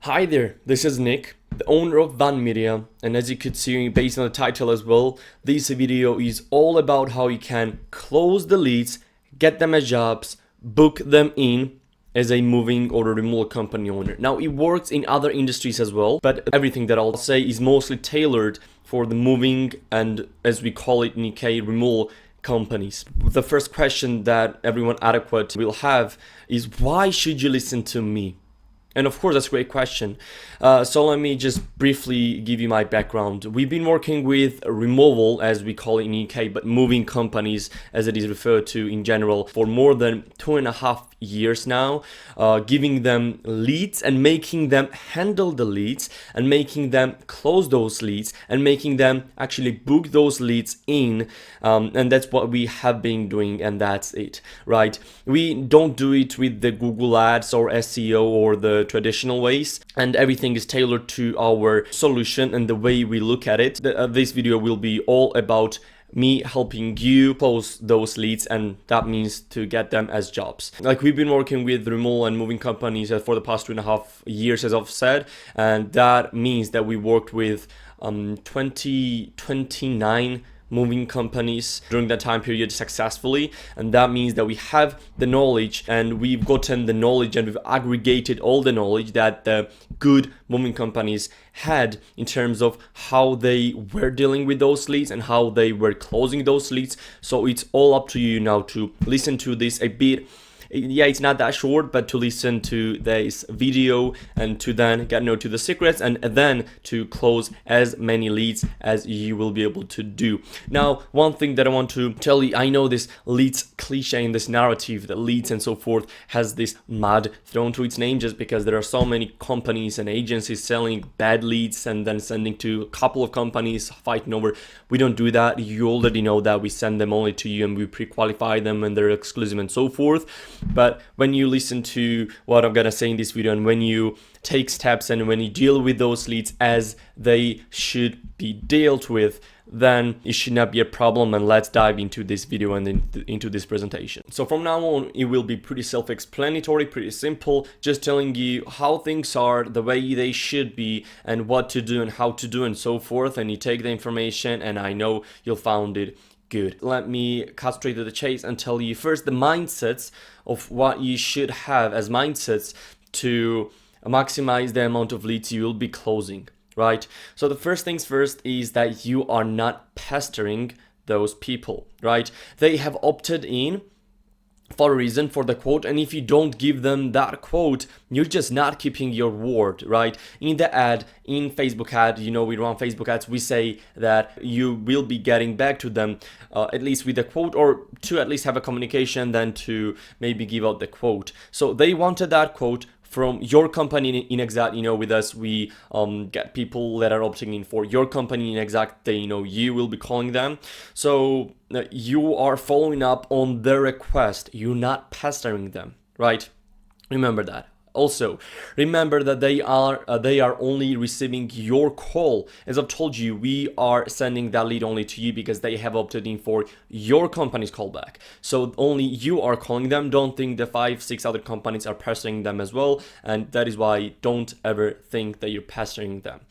Hi there, this is Nick, the owner of Van Media, and as you could see based on the title as well, this video is all about how you can close the leads, get them as jobs, book them in as a moving or a removal company owner. Now it works in other industries as well, but everything that I'll say is mostly tailored for the moving and, as we call it in UK, removal companies. The first question that everyone adequate will have is, why should you listen to me? And of course, that's a great question. So let me just briefly give you my background. We've been working with removal, as we call it in UK, but moving companies, as it is referred to in general, for more than 2.5 years now, giving them leads and making them handle the leads and making them close those leads and making them actually book those leads in. And that's what we have been doing, and that's it, right? We don't do it with the Google Ads or SEO or the traditional ways, and everything is tailored to our solution and the way we look at it. This video will be all about me helping you close those leads, and that means to get them as jobs. Like, we've been working with removal and moving companies for the past 2.5 years, as I've said, and that means that we worked with 29 moving companies during that time period successfully, and that means that we have the knowledge, and we've gotten the knowledge, and we've aggregated all the knowledge that the good moving companies had in terms of how they were dealing with those leads and how they were closing those leads. So it's all up to you now to listen to this a bit. Yeah, it's not that short, but to listen to this video and to then get to the secrets and then to close as many leads as you will be able to do. Now, one thing that I want to tell you, I know this leads cliche in this narrative that leads and so forth has this mud thrown to its name just because there are so many companies and agencies selling bad leads and then sending to a couple of companies fighting over. We don't do that. You already know that. We send them only to you and we pre-qualify them and they're exclusive and so forth. But when you listen to what I'm gonna say in this video, and when you take steps and when you deal with those leads as they should be dealt with, then it should not be a problem. And let's dive into this video and into this presentation. So from now on, it will be pretty self-explanatory, pretty simple, just telling you how things are, the way they should be, and what to do and how to do and so forth. And you take the information, and I know you'll find it good. Let me cut straight to the chase and tell you first the mindsets of what you should have as mindsets to maximize the amount of leads you will be closing, right? So the first things first is that you are not pestering those people, right? They have opted in for a reason, for the quote, and if you don't give them that quote, you're just not keeping your word, right? In the ad, in Facebook ad, we run Facebook ads, we say that you will be getting back to them at least with a quote, or to at least have a communication, then to maybe give out the quote. So they wanted that quote from your company in exact, with us we get people that are opting in for your company in exact, they you will be calling them. So you are following up on their request, you're not pestering them, right? Remember that. Also, remember that they are only receiving your call. As I've told you, we are sending that lead only to you because they have opted in for your company's callback. So only you are calling them. Don't think the 5-6 other companies are pestering them as well. And that is why don't ever think that you're pestering them.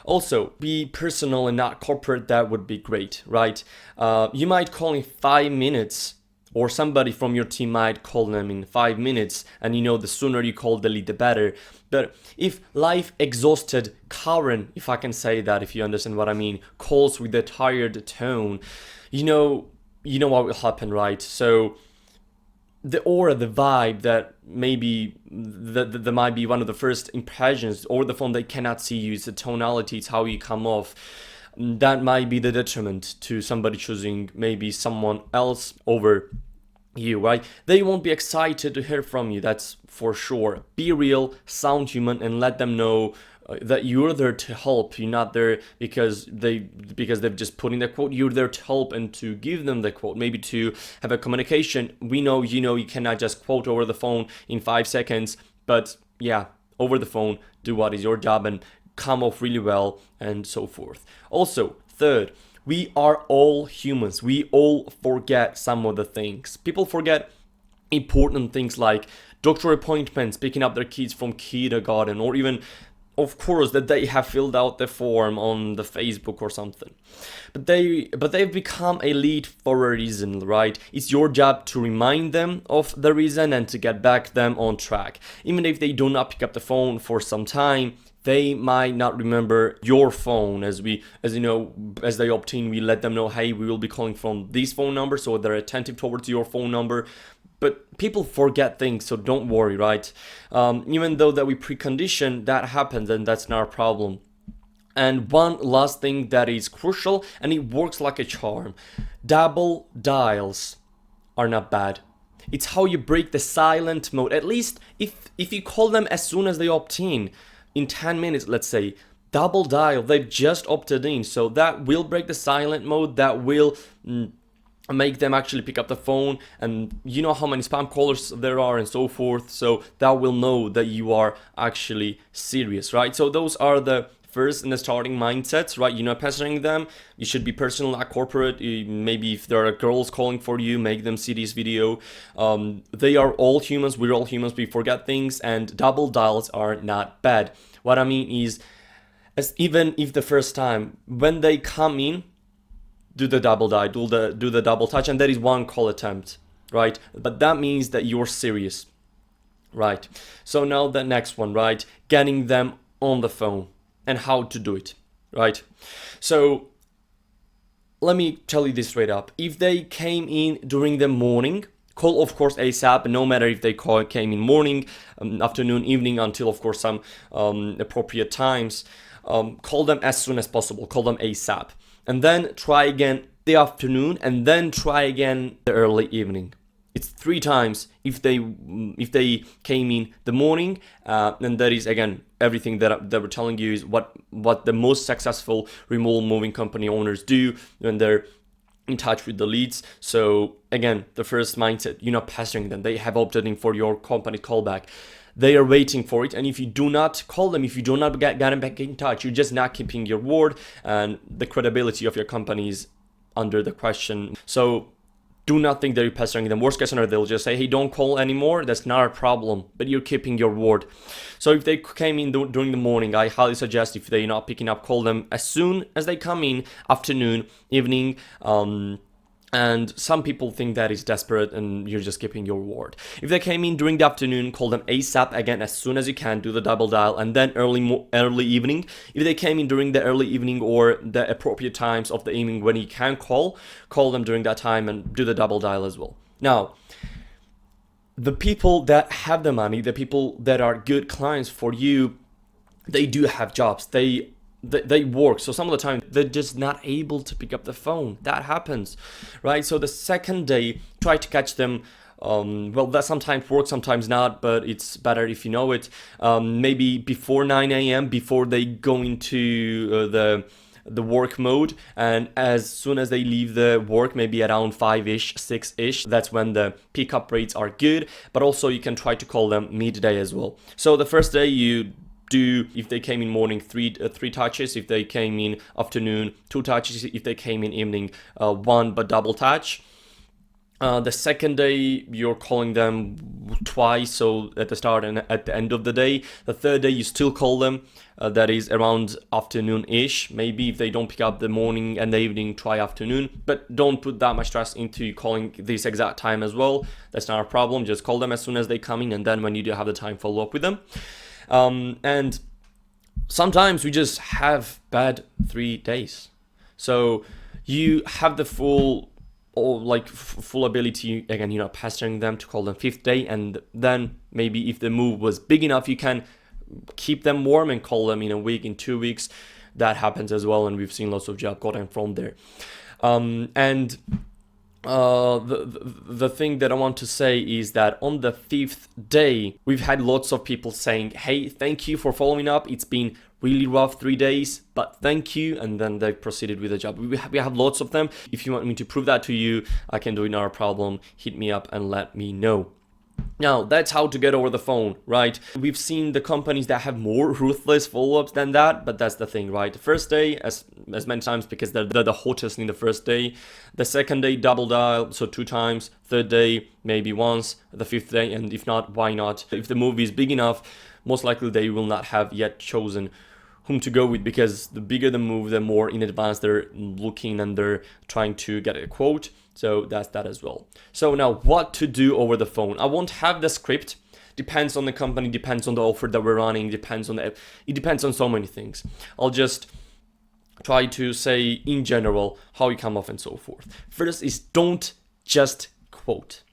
Also, be personal and not corporate. That would be great, right? You might call in 5 minutes, or somebody from your team might call them in 5 minutes, and the sooner you call the lead, the better. But if life exhausted Karen, if I can say that, if you understand what I mean, calls with a tired tone, you know what will happen, right? So the aura, the vibe that maybe that might be one of the first impressions over the phone, they cannot see you, it's the tonality, it's how you come off. That might be the detriment to somebody choosing maybe someone else over you, right? They won't be excited to hear from you, that's for sure. Be real, sound human, and let them know that you're there to help. You're not there because they've just put in the quote. You're there to help and to give them the quote, maybe to have a communication. We know you cannot just quote over the phone in 5 seconds, but yeah, over the phone, do what is your job and come off really well and so forth. Also, third, we are all humans. We all forget some of the things. People forget important things like doctor appointments, picking up their kids from kindergarten, or even of course that they have filled out the form on the Facebook or something, but they've become a lead for a reason, right? It's your job to remind them of the reason and to get back them on track. Even if they do not pick up the phone for some time, they might not remember your phone. As they opt in, we let them know, hey, we will be calling from this phone number, so they're attentive towards your phone number. But people forget things, so don't worry, right? Even though that we precondition, that happens, and that's not a problem. And one last thing that is crucial, and it works like a charm: double dials are not bad. It's how you break the silent mode. At least if you call them as soon as they opt in 10 minutes, let's say, double dial, they've just opted in, so that will break the silent mode. That will make them actually pick up the phone, and you know how many spam callers there are and so forth, so that will know that you are actually serious, right? So those are the first in the starting mindsets, right? You're not pestering them. You should be personal, not corporate. Maybe if there are girls calling for you, make them see this video. They are all humans. We're all humans. We forget things, and double dials are not bad. What I mean is, even if the first time when they come in, do the double dial, do the double touch, and that is one call attempt, right? But that means that you're serious, right? So now the next one, right? Getting them on the phone and how to do it, right? So let me tell you this straight up. If they came in during the morning, call of course ASAP, no matter if they came in morning, afternoon, evening, until of course some appropriate times. Call them as soon as possible, call them ASAP. And then try again the afternoon, and then try again the early evening. It's 3 times if they came in the morning, and that is again everything that we're telling you is what the most successful remote moving company owners do when they're in touch with the leads. So again, the first mindset, you're not pestering them. They have opted in for your company callback. They are waiting for it, and if you do not call them, if you do not get them back in touch, you're just not keeping your word, and the credibility of your company is under the question. So do not think that you're pestering them. Worst case scenario, they'll just say, hey, don't call anymore. That's not a problem, but you're keeping your word. So if they came in during the morning, I highly suggest, if they're not picking up, call them as soon as they come in, afternoon, evening. And some people think that is desperate and you're just keeping your word. If they came in during the afternoon, call them ASAP, again, as soon as you can, do the double dial, and then early evening. If they came in during the early evening or the appropriate times of the evening when you can call them during that time and do the double dial as well. Now, the people that have the money, the people that are good clients for you, they do have jobs. They work, so some of the time they're just not able to pick up the phone. That happens, right? So the second day, try to catch them. Well, that sometimes works, sometimes not, but it's better if you know it. Maybe before 9 a.m., before they go into the work mode, and as soon as they leave the work, maybe around 5-ish, 6-ish, that's when the pickup rates are good. But also you can try to call them midday as well. So the first day you do, if they came in morning, three touches. If they came in afternoon, 2 touches. If they came in evening, 1 but double touch. The second day you're calling them twice, so at the start and at the end of the day. The third day you still call them, that is around afternoon-ish. Maybe if they don't pick up the morning and the evening, try afternoon, but don't put that much stress into calling this exact time as well. That's not a problem. Just call them as soon as they come in, and then when you do have the time, follow up with them. And sometimes we just have bad 3 days, so you have the full ability, again, you're not pestering them, to call them 5th day, and then maybe if the move was big enough, you can keep them warm and call them in a week, in 2 weeks. That happens as well, and we've seen lots of job gotten from there. The thing that I want to say is that on the 5th day, we've had lots of people saying, hey, thank you for following up. It's been really rough 3 days, but thank you. And then they proceeded with the job. We have lots of them. If you want me to prove that to you, I can do it, not a problem. Hit me up and let me know. Now, that's how to get over the phone, right? We've seen the companies that have more ruthless follow-ups than that, but that's the thing, right? The first day, as many times, because they're the hottest in the first day. The second day, double dial, so 2 times. Third day, maybe once. The 5th day, and if not, why not? If the move is big enough, most likely they will not have yet chosen whom to go with, because the bigger the move, the more in advance they're looking and they're trying to get a quote. So that's that as well. So now what to do over the phone. I won't have the script. Depends on the company, depends on the offer that we're running, it depends on so many things. I'll just try to say in general how you come off and so forth. First is don't just quote.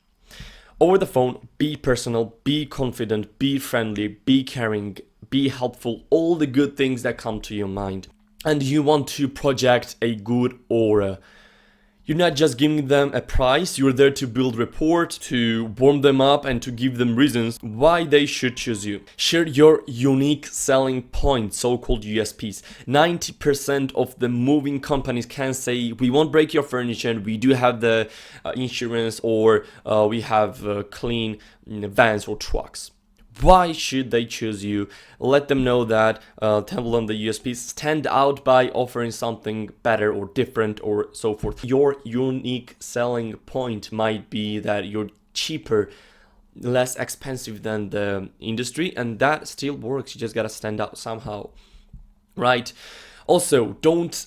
Over the phone, be personal, be confident, be friendly, be caring, be helpful, all the good things that come to your mind. And you want to project a good aura. You're not just giving them a price, you're there to build rapport, to warm them up, and to give them reasons why they should choose you. Share your unique selling points, so-called USPs. 90% of the moving companies can say, we won't break your furniture, and we do have the insurance, or we have clean vans or trucks. Why should they choose you? Let them know that, tell them the USPs, stand out by offering something better or different or so forth. Your unique selling point might be that you're cheaper, less expensive than the industry, and that still works. You just gotta stand out somehow, right? Also, don't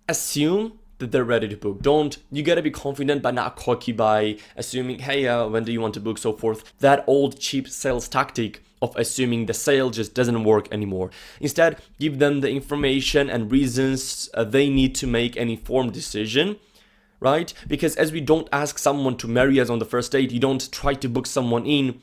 assume that they're ready to book. You gotta be confident but not cocky by assuming, hey, when do you want to book, so forth. That old cheap sales tactic of assuming the sale just doesn't work anymore. Instead, give them the information and reasons they need to make an informed decision, right? Because as we don't ask someone to marry us on the first date, you don't try to book someone in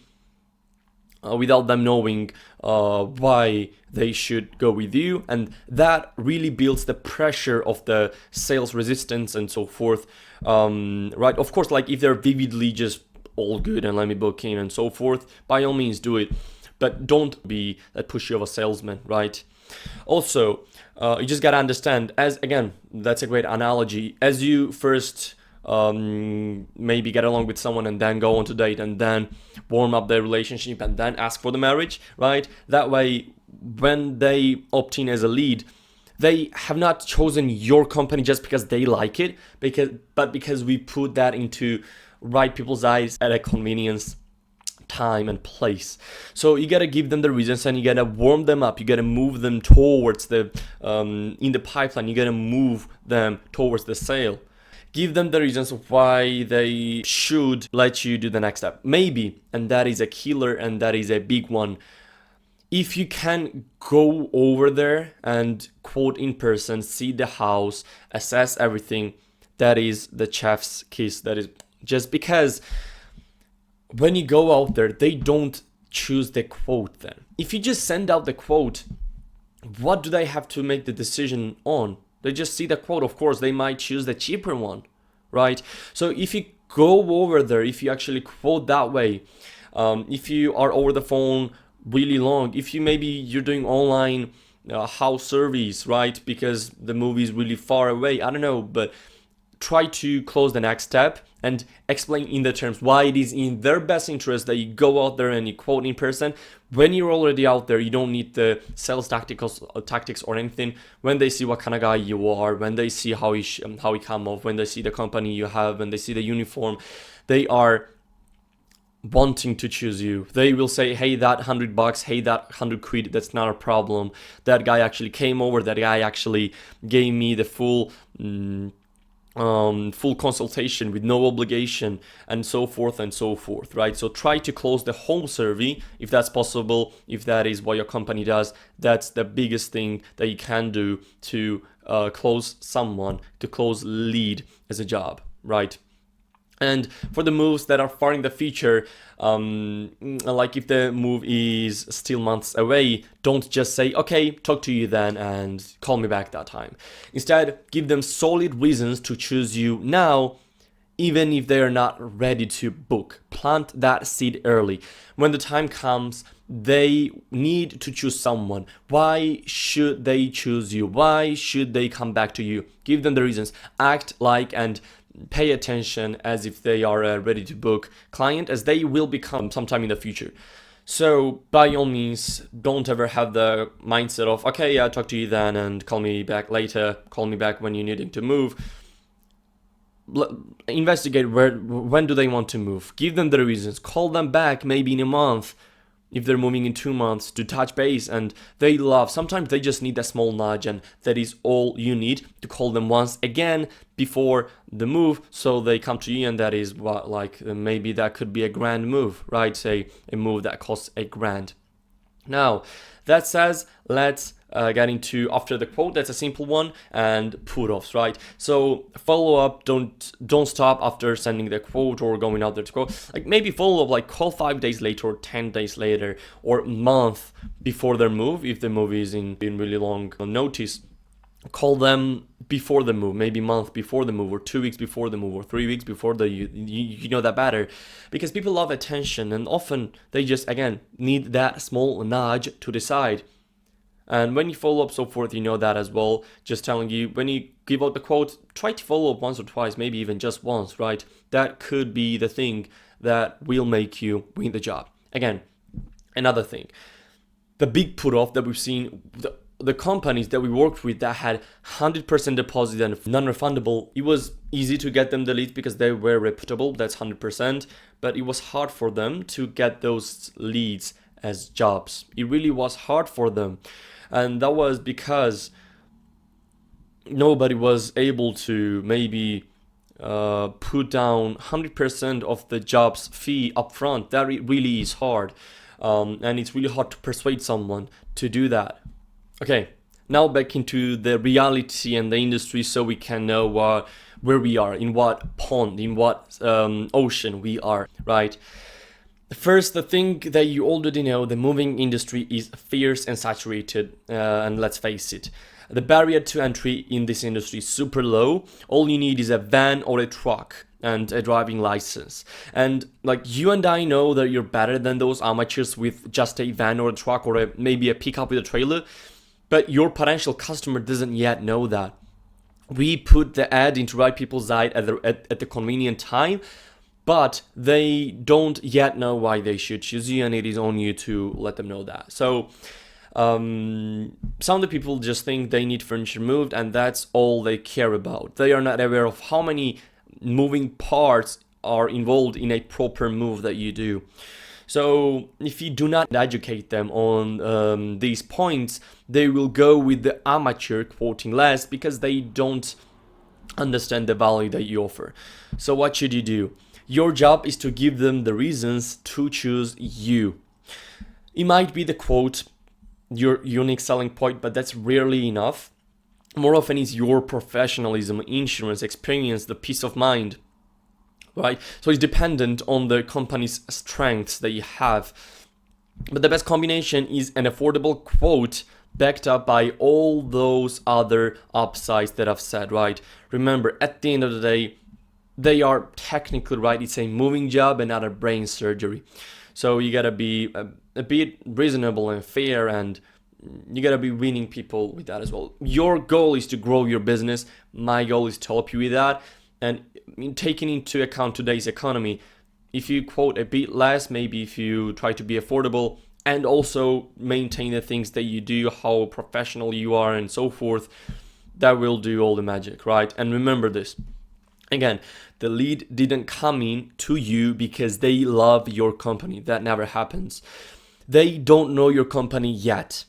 without them knowing why they should go with you, and that really builds the pressure of the sales resistance and so forth, right? Of course, like if they're vividly just all good and let me book in and so forth, by all means do it, but don't be that pushy of a salesman, right? Also, you just gotta understand, as again, that's a great analogy, as you first maybe get along with someone and then go on to date and then warm up their relationship and then ask for the marriage, right? That way, when they opt in as a lead, they have not chosen your company just because they like it, but because we put that into right people's eyes at a convenience time and place. So you gotta give them the reasons and you gotta warm them up. You gotta move them towards the in the pipeline. You gotta move them towards the sale. Give them the reasons why they should let you do the next step. Maybe, and that is a killer and that is a big one, if you can go over there and quote in person, see the house, assess everything, that is the chef's kiss. That is just because when you go out there, they don't choose the quote then. If you just send out the quote, what do they have to make the decision on? They just see the quote. Of course, they might choose the cheaper one, right? So if you go over there, if you actually quote that way, if you are over the phone really long, if you're doing online house surveys, right? Because the movie is really far away, I don't know, but try to close the next step and explain in the terms why it is in their best interest that you go out there and you quote in person. When you're already out there, you don't need the sales tactics or anything. When they see what kind of guy you are, when they see how you come off, when they see the company you have, when they see the uniform, they are wanting to choose you. They will say, hey, that $100, hey, that 100 quid, that's not a problem. That guy actually came over, that guy actually gave me the full consultation with no obligation and so forth, right? So try to close the home survey if that's possible, if that is what your company does. That's the biggest thing that you can do to close someone, to close lead as a job, right? And for the moves that are far in the future, like if the move is still months away, don't just say, okay, talk to you then and call me back that time. Instead, give them solid reasons to choose you now, even if they are not ready to book. Plant that seed early. When the time comes, they need to choose someone. Why should they choose you? Why should they come back to you? Give them the reasons. Act like and pay attention as if they are a ready to book client, as they will become sometime in the future. So by all means, don't ever have the mindset of, okay, I'll talk to you then and call me back later, call me back when you're needing to move. Investigate when do they want to move. Give them the reasons. Call them back maybe in a month. if they're moving in 2 months, to touch base. And they love, sometimes they just need a small nudge, and that is all you need, to call them once again before the move, so they come to you. And that is what, like, maybe that could be a grand move, right? Say a move that costs $1,000. Now, that says, let's get into after the quote. That's a simple one. And put-offs, right? So follow up, don't stop after sending the quote or going out there to quote. Like, maybe follow up, like call 5 days later or 10 days later or month before their move. If the move is in really long notice, call them before the move, maybe month before the move, or 2 weeks before the move, or 3 weeks before the you know that better, because people love attention, and often they just, again, need that small nudge to decide. And when you follow up, so forth, you know that as well. Just telling you, when you give out the quote, try to follow up once or twice, maybe even just once, right? That could be the thing that will make you win the job. Again, another thing, the big put off that we've seen, the companies that we worked with that had 100% deposit and non-refundable, it was easy to get them the leads because they were reputable, that's 100%, but it was hard for them to get those leads as jobs. It really was hard for them. And that was because nobody was able to maybe put down 100% of the job's fee upfront. That really is hard. And it's really hard to persuade someone to do that. Okay, now back into the reality and the industry, so we can know where we are, in what pond, in what ocean we are, right? First, the thing that you already know, the moving industry is fierce and saturated, and let's face it, the barrier to entry in this industry is super low. All you need is a van or a truck and a driving license. And like, you and I know that you're better than those amateurs with just a van or a truck, or maybe a pickup with a trailer, but your potential customer doesn't yet know that. We put the ad into right people's eye at the convenient time, but they don't yet know why they should choose you, and it is on you to let them know that. So some of the people just think they need furniture moved, and that's all they care about. They are not aware of how many moving parts are involved in a proper move that you do. So if you do not educate them on these points, they will go with the amateur quoting less because they don't understand the value that you offer. So what should you do? Your job is to give them the reasons to choose you. It might be the quote, your unique selling point, but that's rarely enough. More often is your professionalism, insurance, experience, the peace of mind, right? So it's dependent on the company's strengths that you have. But the best combination is an affordable quote backed up by all those other upsides that I've said, right? Remember, at the end of the day, they are technically right. It's a moving job and not a brain surgery. So you gotta be a bit reasonable and fair, and you gotta be winning people with that as well. Your goal is to grow your business. My goal is to help you with that. And taking into account today's economy, if you quote a bit less, maybe if you try to be affordable and also maintain the things that you do, how professional you are and so forth, that will do all the magic, right? And remember this. Again, the lead didn't come in to you because they love your company. That never happens. They don't know your company yet.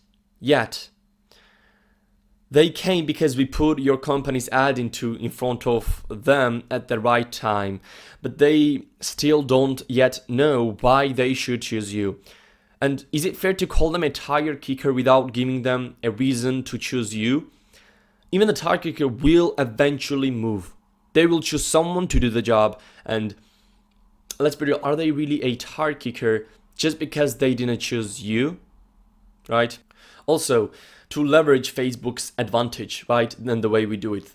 They came because we put your company's ad in front of them at the right time, but they still don't yet know why they should choose you. And is it fair to call them a tire kicker without giving them a reason to choose you? Even the tire kicker will eventually move. They will choose someone to do the job. And let's be real, are they really a tire kicker just because they didn't choose you? Right? Also, to leverage Facebook's advantage, right, and the way we do it,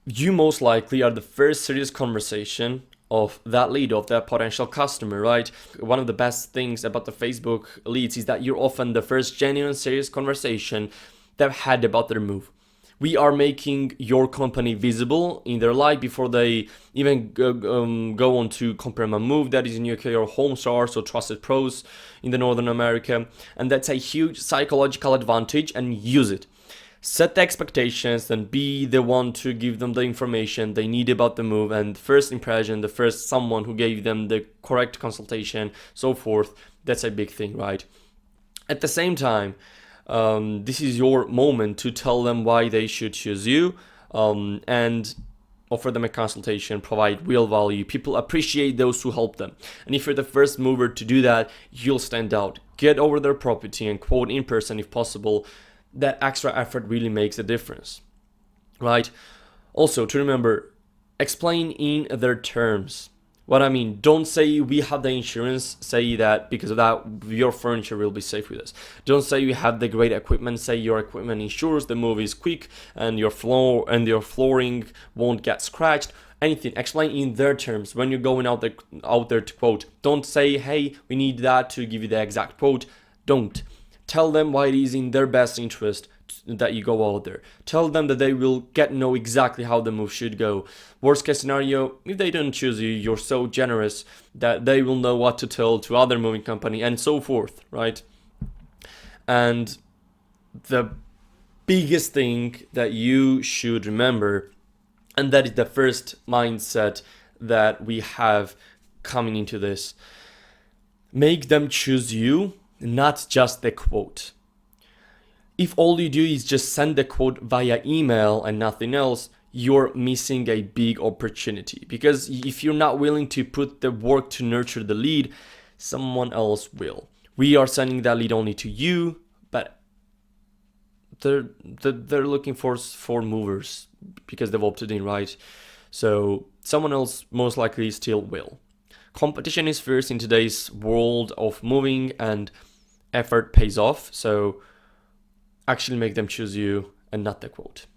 you most likely are the first serious conversation of that lead, of that potential customer, right? One of the best things about the Facebook leads is that you're often the first genuine, serious conversation they've had about their move. We are making your company visible in their life before they even go on to compare a move that is in UK or HomeStars or Trusted Pros in the Northern America. And that's a huge psychological advantage, and use it. set the expectations and be the one to give them the information they need about the move, and first impression, the first someone who gave them the correct consultation, so forth. That's a big thing, right? At the same time, this is your moment to tell them why they should choose you, and offer them a consultation, provide real value. People appreciate those who help them. And if you're the first mover to do that, you'll stand out. Get over their property and quote in person if possible. That extra effort really makes a difference, right? Also, to remember, explain in their terms. What I mean, don't say we have the insurance, say that because of that your furniture will be safe with us. Don't say you have the great equipment, say your equipment ensures the move is quick and your floor and your flooring won't get scratched. Anything, explain in their terms when you're going out there to quote. Don't say, hey, we need that to give you the exact quote. Don't. Tell them why it is in their best interest that you go out there. Tell them that they will know exactly how the move should go. Worst case scenario, if they don't choose you, you're so generous that they will know what to tell to other moving company and so forth, right? And the biggest thing that you should remember, and that is the first mindset that we have coming into this, make them choose you, not just the quote. If all you do is just send the quote via email and nothing else, you're missing a big opportunity. Because if you're not willing to put the work to nurture the lead, someone else will. We are sending that lead only to you, but they're looking for movers because they've opted in, right? So someone else most likely still will. Competition is fierce in today's world of moving, and effort pays off. So actually make them choose you and not the quote.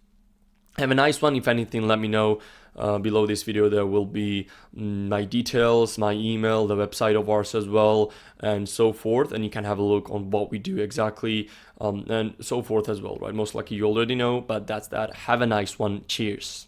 Have a nice one. If anything, let me know below this video. There will be my details, my email, the website of ours as well, and so forth. And you can have a look on what we do exactly, and so forth as well, right? Most likely you already know, but that's that. Have a nice one. Cheers.